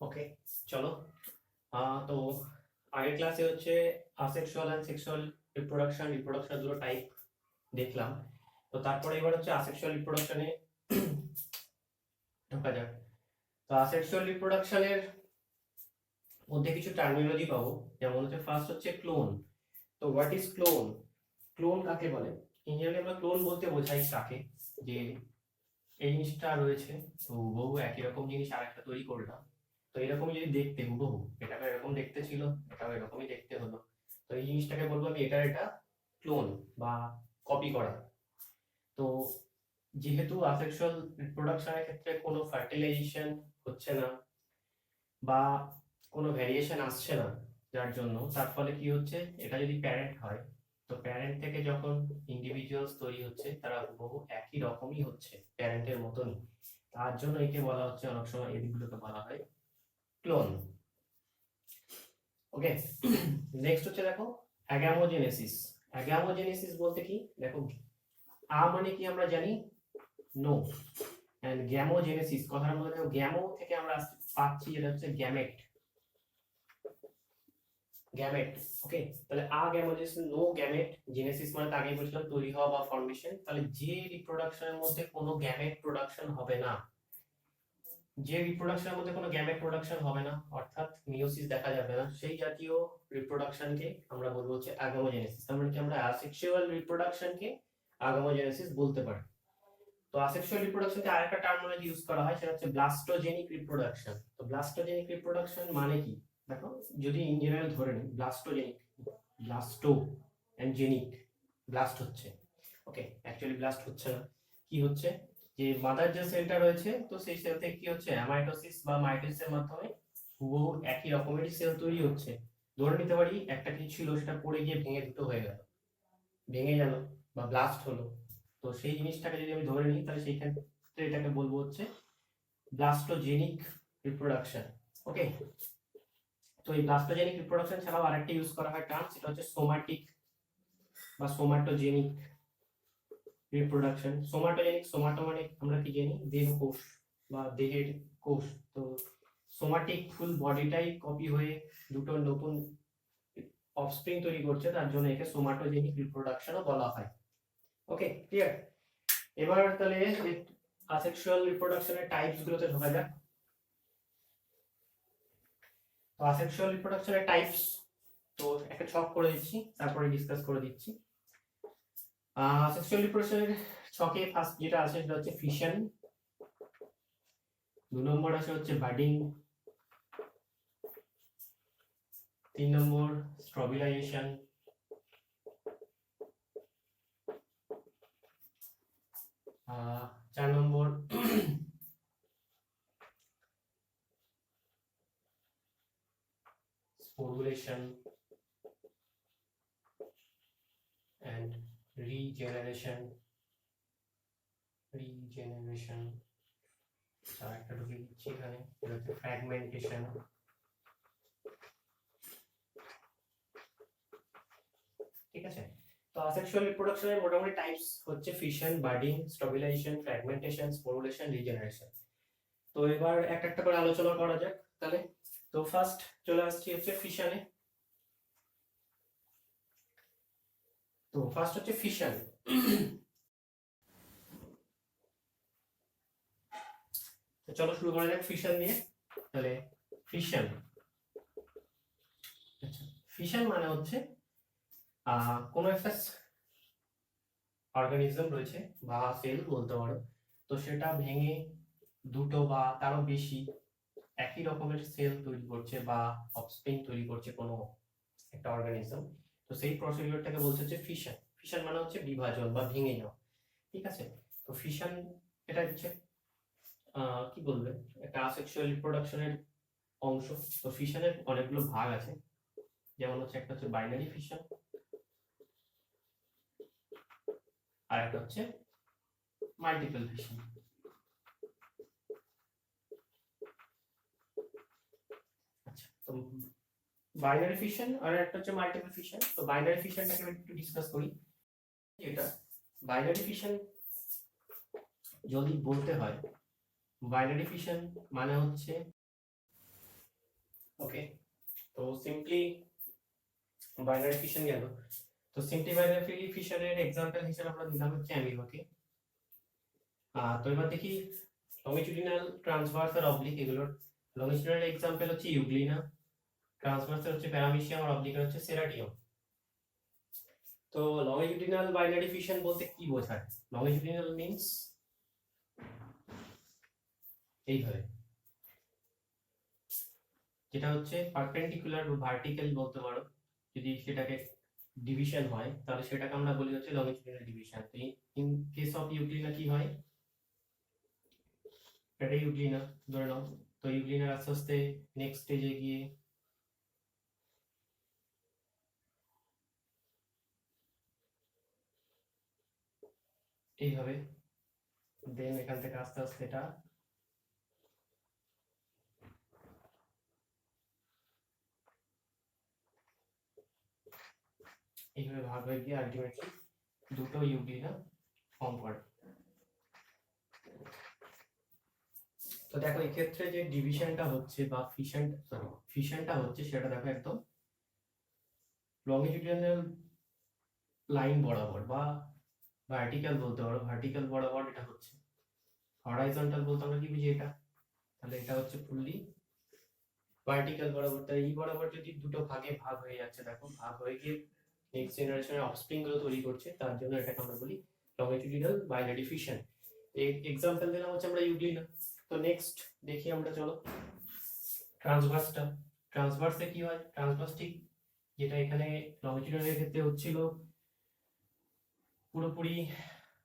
ওকে, চলো। তো আগের ক্লাসে হচ্ছে আসেক্সুয়াল এন্ড সেক্সুয়াল রিপ্রোডাকশন দুটো টাইপ দেখলাম। তো তারপরে এবার হচ্ছে আসেক্সুয়াল রিপ্রোডাকশনে ঢোকা যাক। তো আসেক্সুয়াল রিপ্রোডাকশনের মধ্যে কিছু টার্মিনোলজি পাবো, যেমন হচ্ছে ফার্স্ট হচ্ছে ক্লোন। তো হোয়াট ইজ ক্লোন? ক্লোন কাকে বলে? ইঞ্জিনিয়ারিং আমরা ক্লোন বলতে বোঝাই কাকে, যে এই জিনিসটা রয়েছে, তো হুবহু একই রকম জিনিস আরেকটা তৈরি করলাম। তো এরকমই যদি দেখতে হুবহু, এটাকে এরকম দেখতে ছিল, এটাও এরকমই দেখতে হলো, তো এই জিনিসটাকে বলবো আমি এটা ক্লোন বা কপি করা। তো যেহেতু আসেক্সুয়াল রিপ্রোডাকশনের ক্ষেত্রে কোনো ফার্টিলাইজেশন হচ্ছে না বা কোনো ভ্যারিয়েশন আসছে না, যার জন্য তার ফলে কি হচ্ছে, এটা যদি প্যারেন্ট হয়, তো প্যারেন্ট থেকে যখন ইন্ডিভিজুয়ালস তৈরি হচ্ছে তারা হুবহু একই রকমই হচ্ছে, প্যারেন্টের মতনই। তার জন্য একে বলা হচ্ছে, অনেক সময় এদিকগুলোকে বলা হয় ক্লোন। ওকে, নেক্সট হচ্ছে দেখো অ্যাগামোজেনেসিস। অ্যাগামোজেনেসিস বলতে কি, দেখো মানে কি আমরা জানি, নো, এন্ড গ্যামোজেনেসিস কথার মধ্যে দেখো গ্যামো থেকে আমরা পাচ্ছি যেটা হচ্ছে গ্যামেট। গ্যামেট, ওকে। তাহলে গ্যামোজেনেসিস, নো গ্যামেট। জেনেসিস মানে তো আগেই বলছিলাম তৈরি হওয়া বা ফর্মেশন। তাহলে যে রিপ্রোডাকশনের মধ্যে কোনো গ্যামেট প্রোডাকশন হবে না, যে রিপ্রোডাকশনের মধ্যে কোনো গ্যামেট প্রোডাকশন হবে না, অর্থাৎ মিওসিস দেখা যাবে না, সেই জাতীয় রিপ্রোডাকশনকে আমরা বলবো হচ্ছে আগামোজেনেসিস। তার মানে কি আমরা অ্যাসেক্সুয়াল রিপ্রোডাকশনকে আগামোজেনেসিস বলতে পারি। তো অ্যাসেক্সুয়াল রিপ্রোডাকশনকে আরেকটা টার্মিনোলজি ইউজ করা হয়, সেটা হচ্ছে ব্লাস্টোজেনিক রিপ্রোডাকশন। তো ব্লাস্টোজেনিক রিপ্রোডাকশন মানে কি, দেখো যদি ইন জেনারেল ধরে নিই, ব্লাস্টোজেনিক, ব্লাস্টো এন্ড জেনিক, ব্লাস্ট হচ্ছে, ওকে, অ্যাকচুয়ালি ব্লাস্ট হচ্ছে না, কি হচ্ছে, যে মাদার যে সেলটা রয়েছে, তো সেই সেল থেকে কি হচ্ছে, অ্যামাইটোসিস বা মাইটোসিসের মাধ্যমে হুবহু একই রকমেরই সেল তৈরি হচ্ছে। ধরে নিতে পারি একটা কিছু ছিল, সেটা পড়ে গিয়ে ভেঙে দুটো হয়ে গেল, ভেঙে গেল বা ব্লাস্ট হলো। তো সেই জিনিসটাকে যদি আমি ধরে নিই, তাহলে সেই ক্ষেত্রে এটাকে বলবো হচ্ছে ব্লাস্টোজেনিক রিপ্রোডাকশন। ওকে, তো এই ব্লাস্টোজেনিক রিপ্রোডাকশন ছাড়াও আরেকটা ইউজ করা হয় টার্ম, সেটা হচ্ছে সোমাটিক বা সোমাটোজেনিক রিপ্রোডাকশন। সোমাটোজেনিক, সোমাটো মানে আমরা কি জানি, দেহ কোষ বা দেহের কোষ। তো সোমাটিক ফুল বডিটাই কপি হয়ে দুটো নতুন অফস্প্রিং তৈরি করছে, তার জন্য একে সোমাটোজেনিক রিপ্রোডাকশনও বলা হয়। ওকে, ক্লিয়ার? এবার তাহলে আসেক্সুয়াল রিপ্রোডাকশনের টাইপস গুলোতে ঢোকা যাক। তো আসেক্সুয়াল রিপ্রোডাকশনের টাইপস, তো একটা ছক করে দিচ্ছি, তারপরে ডিসকাস করে দিচ্ছি। আসেক্সুয়াল রিপ্রোডাকশনের ছকে ফার্স্ট যেটা আছে সেটা হচ্ছে ফিশন, 2 নম্বর আছে হচ্ছে budding, 3 number strobilization, 4 number sporulation and regeneration. একটা ঢুকে দিচ্ছি এখানে, এটা হচ্ছে ফ্র্যাগমেন্টেশন। ঠিক আছে, তো আসেক্সুয়াল রিপ্রোডাকশনের মোটামুটি টাইপস হচ্ছে ফিশন, বাডিং, স্ট্রবিলাইজেশন, ফ্র্যাগমেন্টেশন, স্পোরুলেশন, রিজেনারেশন। তো এবার একটা একটা করে আলোচনা করা যাক তাহলে। তো ফার্স্ট চলে আসছি হচ্ছে ফিশনে। তো ফার্স্ট হচ্ছে ফিশন। তো চলো শুরু করা যাক ফিশন দিয়ে। তাহলে ফিশন, আচ্ছা, ফিশন মানে হচ্ছে কোনো একটা অর্গানিজম রয়েছে বা সেল বলতে পারো, তো সেটা ভেঙে দুটো বা তারও বেশি একই রকমের সেল তৈরি করছে বা অফস্প্রিং তৈরি করছে কোনো একটা অর্গানিজম। তো সেই প্রসিডিউরটাকে বলছে হচ্ছে ফিশন। ফিশন মানে হচ্ছে বিভাজন বা ভেঙে যাওয়া। ঠিক আছে, তো ফিশন এটা হচ্ছে কি বলবে, একটা আসেক্সুয়াল রিপ্রোডাকশনের অংশ। তো ফিশনের অনেকগুলো ভাগ আছে, যেমন হচ্ছে একটা হচ্ছে বাইনারি ফিশন, আর একটা হচ্ছে মাল্টিপল ফিশন। আচ্ছা, তো বাইনারি ফিশন আর একটা হচ্ছে মাল্টিপল ফিশন। তো বাইনারি ফিশনটাকে আমি একটু ডিসকাস করি। এটা বাইনারি ফিশন যদি বলতে হয়, বাইনারি ফিশন মানে হচ্ছে ওকে, তো সিম্পলি বাইনারি ফিশন গেল। তো সিম্পলি বাইনারি ফিশনের এক্সাম্পল হিসেবে আমরা দিলাম হচ্ছে অ্যামিবাকে। তো এবার দেখি লংজিটিউডিনাল, ট্রান্সভার্স আর অবলিক এগুলোর। লংজিটিউডিনাল এক্সাম্পল হচ্ছে ইউগ্লিনা, ট্রান্সভার্স হচ্ছে প্যারামিশিয়াম আর অবলিক হচ্ছে সেরাটিয়াম। তো লংজিটিউডিনাল বাইনারি ফিশন বলতে কি বোঝায়? লংজিটিউডিনাল মিন্স এইভাবে, যেটা হচ্ছে পারপেন্ডিকুলার বা ভার্টিক্যাল বলতে পারো। যদি সেটাকে ডিভিশন হয় তাহলে সেটাকে আমরা বলি হচ্ছে লংজিটিউডিনাল ডিভিশন। তো ইন কেস অফ ইউগ্লিনা কি হয়, এটা ইউগ্লিনা ধরে নাও। তো ইউগ্লিনার আস্তে আস্তে নেক্সট স্টেজে গিয়ে এইভাবে, দেন এখান থেকে আস্তে আস্তে এটা এইভাবে ভাগ হয়ে গিয়ে আলটিমেটলি দুটো ইউগ্লিনা ফর্ম করে। তো দেখো এই ক্ষেত্রে যে ডিভিশনটা হচ্ছে বা ফিশনটা হচ্ছে সেটা দেখো একদম লংজিটিউডিনাল লাইন বরাবর বা ভার্টিক্যাল বলতে পারো, ভার্টিক্যাল বরাবর এটা হচ্ছে। হরাইজন্টাল বলতে আমরা কি বুঝি এটা, তাহলে এটা হচ্ছে ফুললি ভার্টিক্যাল বরাবর। তাই এই বরাবর যদি দুটো ভাগে ভাগ হয়ে যাচ্ছে, দেখো ভাগ হয়ে গিয়ে নেক্সট জেনারেশনের অফস্প্রিং গুলো তৈরি করছে, তার জন্য এটাকে আমরা বলি লংজিটিউডিনাল বাইনারি ফিশন। এক্সাম্পল দিলাম হচ্ছে আমরা ইউগ্লিনা। তো নেক্সট দেখি আমরা, চলো ট্রান্সভার্সটা। ট্রান্সভার্সে কি হয়, ট্রান্সভার্স ঠিক যেটা এখানে লংজিটিউডিনালের ক্ষেত্রে হচ্ছিল পুরোপুরি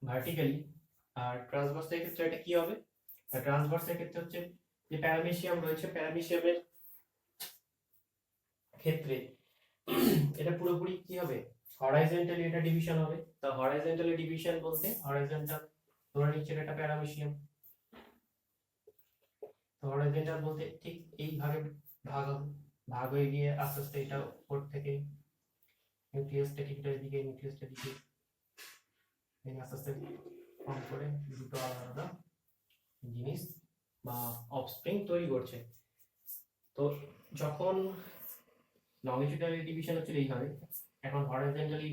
ভার্টিক্যালি, আর ট্রান্সভার্সের ক্ষেত্রে এটা কি হবে, ট্রান্সভার্সের ক্ষেত্রে হচ্ছে যে প্যারামিশিয়াম রয়েছে, প্যারামিশিয়ামের ক্ষেত্রে এটা পুরোপুরি কি হবে, হরাইজন্টালি এটা ডিভিশন হবে। তো হরাইজন্টালি ডিভিশন বলতে হরাইজন্টাল ধরে নিচ্ছে এটা প্যারামিশিয়াম। তো হরাইজন্টাল বলতে ঠিক এই ভাগে ভাগ হবে, ভাগ হয়ে গিয়ে আস্তে আস্তে এটা উপর থেকে নিউক্লিয়াসটা ঠিকঠাক দিকে, নিউক্লিয়াসটা দিকে আস্তে আস্তে ফর্ম করে দুটো আলাদা জিনিস বা অফস্প্রিং তৈরি করছে। তো যখন লংজিটিউডিনালি ডিভিশন হচ্ছে এইভাবে, এখন হরাইজন্টালি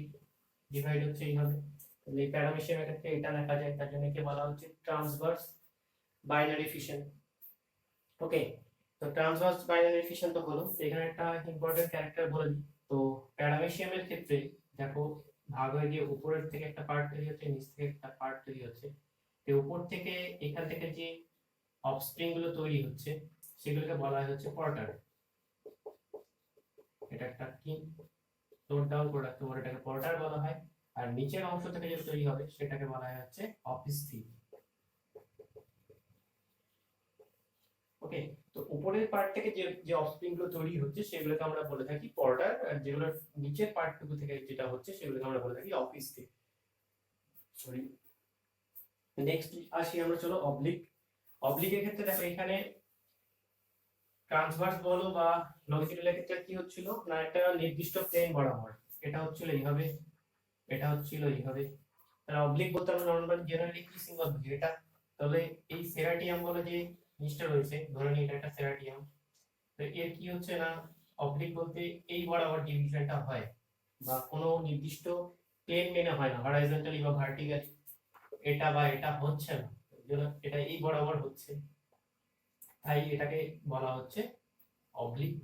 ডিভাইড হচ্ছে এইভাবে, তাহলে এই প্যারামিশিয়ামের ক্ষেত্রে এটা দেখা যায়, তার জন্য একে বলা হচ্ছে ট্রান্সভার্স বাইনারি ফিশন। ওকে, তো ট্রান্সভার্স বাইনারি ফিশন তো হলো। এখানে একটা ইম্পর্টেন্ট ক্যারেক্টার বলে দিই। তো প্যারামিশিয়ামের ক্ষেত্রে দেখো ভাগ হয়ে গিয়ে উপরের থেকে একটা পার্ট তৈরি হচ্ছে, নিচ থেকে একটা পার্ট তৈরি হচ্ছে। তো উপর থেকে এখান থেকে যে অফস্প্রিং গুলো তৈরি হচ্ছে সেগুলোকে বলা হয় হচ্ছে পর্টার। এটা একটা কি নোট ডাউন করে রাখতে পারো, এটাকে পর্টার বলা হয়। আর নিচের অংশ থেকে যেটা তৈরি হবে সেটাকে বলা হয় হচ্ছে অফস্প্রিং। ওকে, তো উপরের পার্ট থেকে যে যে অফস্প্রিং গুলো তৈরি হচ্ছে সেগুলোকে আমরা বলে থাকি পর্টার, আর যেগুলো নিচের পার্টটুকু থেকে যেটা হচ্ছে সেগুলোকে আমরা বলে থাকি অফস্প্রিং। সরি, নেক্সট আসি আমরা, চলো অবলিক। অবলিকের ক্ষেত্রে দেখো এখানে ট্রান্সভার্স বলো বা লংজিটিউডালের ক্ষেত্রে কি হচ্ছিল না, একটা নির্দিষ্ট প্লেন বরাবর এটা হচ্ছিল এইভাবে, এটা হচ্ছিল এইভাবে। আর অবলিক বলতে আমরা নরমালি জেনারেলি কি সিম্বল বুঝি এটা, তাহলে এই সেরাটিয়াম বলে যে জিনিসটা রয়েছে, ধরে নিই এটা একটা সেরাটিয়াম। তো এর কি হচ্ছে না, অবলিক বলতে এই বরাবর ডিভিশনটা হয় বা কোনো নির্দিষ্ট প্লেন মেনে হয় না, হরাইজন্টালি বা ভার্টিক্যালি এটা বা এটা হচ্ছে না, এটা এই বরাবর হচ্ছে, তাই এটাকে বলা হচ্ছে অবলিক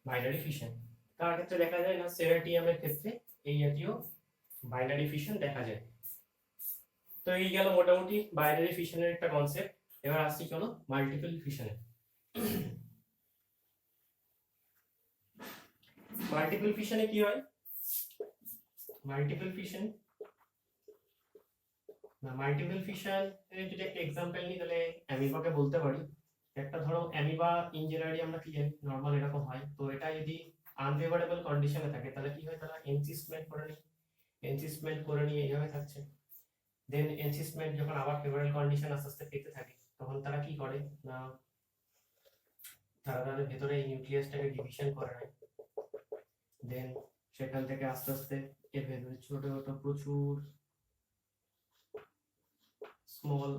বাইনারি ফিশন। তার ক্ষেত্রে দেখা যায় না, সেরাটিয়ামের ক্ষেত্রে এই জাতীয় বাইনারি ফিশন দেখা যায়। তো এই গেল মোটামুটি বাইনারি ফিশনের একটা কনসেপ্ট। এবার আসছি চলো মাল্টিপল ফিশনে। মাল্টিপল ফিশনে কি হয়, মাল্টিপল ফিশন যদি একটা এক্সাম্পল নিই তাহলে অ্যামিবাকে বলতে পারি। একটা ধরো অ্যামিবা ইনজেনারি আমরা কি জানি নরমাল এরকম হয়, তো এটা যদি আনফেভারেবল কন্ডিশনে থাকে তাহলে কি হয়, তারা এনসিসমেন্ট করে নিয়ে এইভাবে থাকছে। দেন এনসিসমেন্ট যখন আবার ফেভারেবল কন্ডিশন আস্তে আস্তে পেতে থাকে তখন তারা কি করে না, তারা তাদের ভেতরে এই নিউক্লিয়াসটাকে ডিভিশন করে নেয়। দেন সেখান থেকে আস্তে আস্তে এর ভেতরে ছোট ছোট প্রচুর small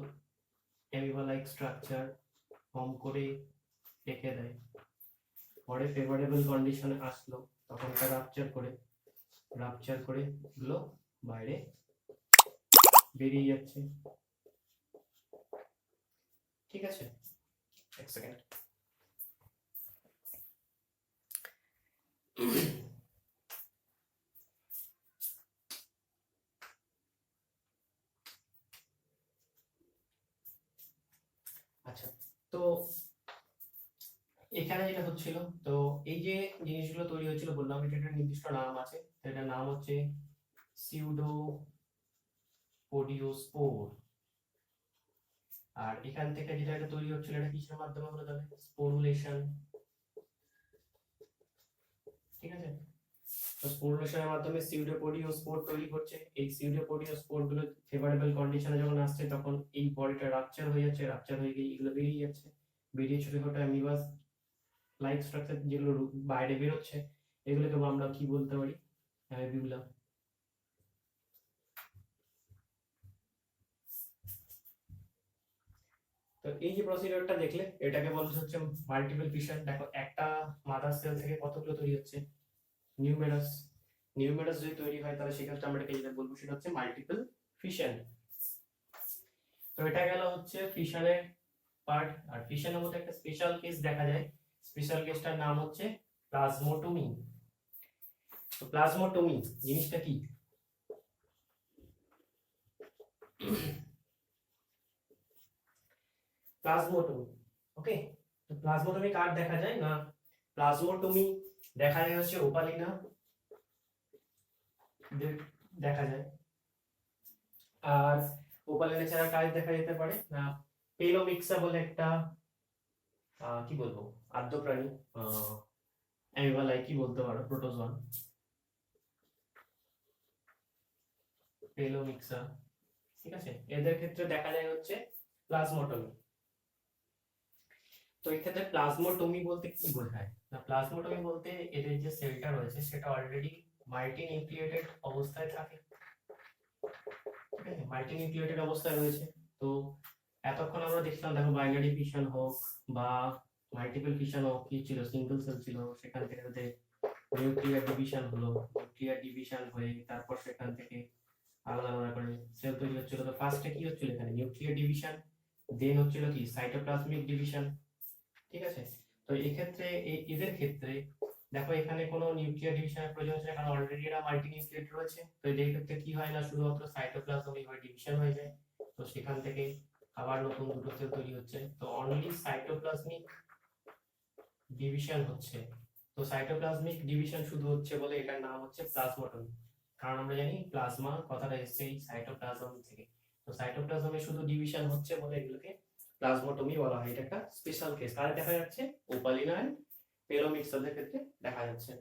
amoeba like structure form করে রেখে দেয়, পরে ফেভারেবল কন্ডিশনে আসলো তখন এটা রাপচার করে গুলো বাইরে বেরিয়ে যাচ্ছে। ঠিক আছে, এক সেকেন্ড। আচ্ছা, তো এখানে যেটা হচ্ছিল, তো এই যে জিনিসগুলো তৈরি হচ্ছিল বললাম এটা একটা নির্দিষ্ট নাম আছে, এটার নাম হচ্ছে সিউডোপোডিওস্পোর। আর এখান থেকে যেটা এটা তৈরি হচ্ছিল এটা কিসের মাধ্যমে হলো তাহলে? স্পোরুলেশন। ঠিক আছে, তো স্পোরুলেশনের মাধ্যমে সিউডোপোডিওস্পোর তৈরি করছে। এই সিউডোপোডিওস্পোর গুলো ফেভারেবল কন্ডিশনে যখন আসছে তখন এই বডিটা রাপচার হয়ে যাচ্ছে, রাপচার হয়ে গিয়ে এগুলো বেরিয়ে যাচ্ছে, বেরিয়ে ছোট ছোট অ্যামিবাস লাইক স্ট্রাকচার যেগুলো বাইরে বেরোচ্ছে এগুলোকে আমরা কি বলতে পারি? অ্যামিবিউলা। তো এই যে প্রসিডিউরটা দেখলে এটাকে বলা হচ্ছে মাল্টিপল ফিশন। দেখো একটা মাদার সেল থেকে কতগুলো তৈরি হচ্ছে? নিউমেরাস। নিউমেরাস যদি তৈরি হয় তাহলে সেক্ষেত্রে আমরা যেটা বলবো সেটা হচ্ছে মাল্টিপল ফিশন। তো এটা গেল হচ্ছে ফিশনের পার্ট। আর ফিশনের মধ্যে একটা স্পেশাল কেস দেখা যায়, স্পেশাল কেসটার নাম হচ্ছে প্লাজমোটমি। তো প্লাজমোটমি জিনিসটা কি? প্লাজমোটমি, ওকে। তো প্লাজমোটমি কার দেখা যায় না? প্লাজমোটমি দেখা যায় হচ্ছে ওপালিনা দেখা যায়। আর ওপালিনা ছাড়া কাজ দেখা যেতে পারে না পেলোমিক্সা বলে একটা কি বলবো আদ্য প্রাণী, অ্যামিবালাই কি বলতে পারো, প্রোটোজোয়ান, পেলোমিক্সা। ঠিক আছে, এদের ক্ষেত্রে দেখা যায় হচ্ছে প্লাজমোটমি। তো এই ক্ষেত্রে প্লাজমোটমি বলতে কি বোঝায় না? প্লাজমোটমি বলতে এদের যে সেলটা রয়েছে সেটা অলরেডি মাল্টি নিউক্লিয়েটেড অবস্থায় থাকে। ঠিক আছে, মাল্টি নিউক্লিয়েটেড অবস্থায় রয়েছে। তো এতক্ষণ আমরা দেখলাম দেখো বাইনারি ফিশন হোক বা মাল্টিপল ফিশন হোক, কি ছিল সিঙ্গেল সেল ছিল, সেখান থেকে ওদের নিউক্লিয়ার ডিভিশন হলো, নিউক্লিয়ার ডিভিশন হয়ে তারপর সেখান থেকে আলাদা আলাদা করে সেল তৈরি হচ্ছিল। তো ফার্স্টে কি হচ্ছিল এখানে? নিউক্লিয়ার ডিভিশন, দেন হচ্ছিল কি সাইটোপ্লাজমিক ডিভিশন। ঠিক আছে, তো এই ক্ষেত্রে এদের ক্ষেত্রে দেখো এখানে কোনো নিউক্লিয়ার ডিভিশনের প্রয়োজন হচ্ছে না, কারণ অলরেডি এরা মাল্টি নিউক্লিয়েটেড রয়েছে। তো এদের ক্ষেত্রে কি হয় না, শুধুমাত্র সাইটোপ্লাজমিক বা ডিভিশন হয়ে যায়। তো সেখান থেকে আবার নতুন দুটো সেল তৈরি হচ্ছে। তো অনলি সাইটোপ্লাজমিক ডিভিশন হচ্ছে। তো সাইটোপ্লাজমিক ডিভিশন শুধু হচ্ছে বলে এটার নাম হচ্ছে প্লাজমোটমি। কারণ আমরা জানি প্লাজমা কথাটা এসেছে এই সাইটোপ্লাজম থেকে। তো সাইটোপ্লাজমে শুধু ডিভিশন হচ্ছে বলে এগুলোকে প্লাজমোটমি বলা হয়। এটা একটা স্পেশাল কেস, কারে দেখা যাচ্ছে? ওপালিনা এন্ড পেলোমিক্সাদের ক্ষেত্রে দেখা যাচ্ছে।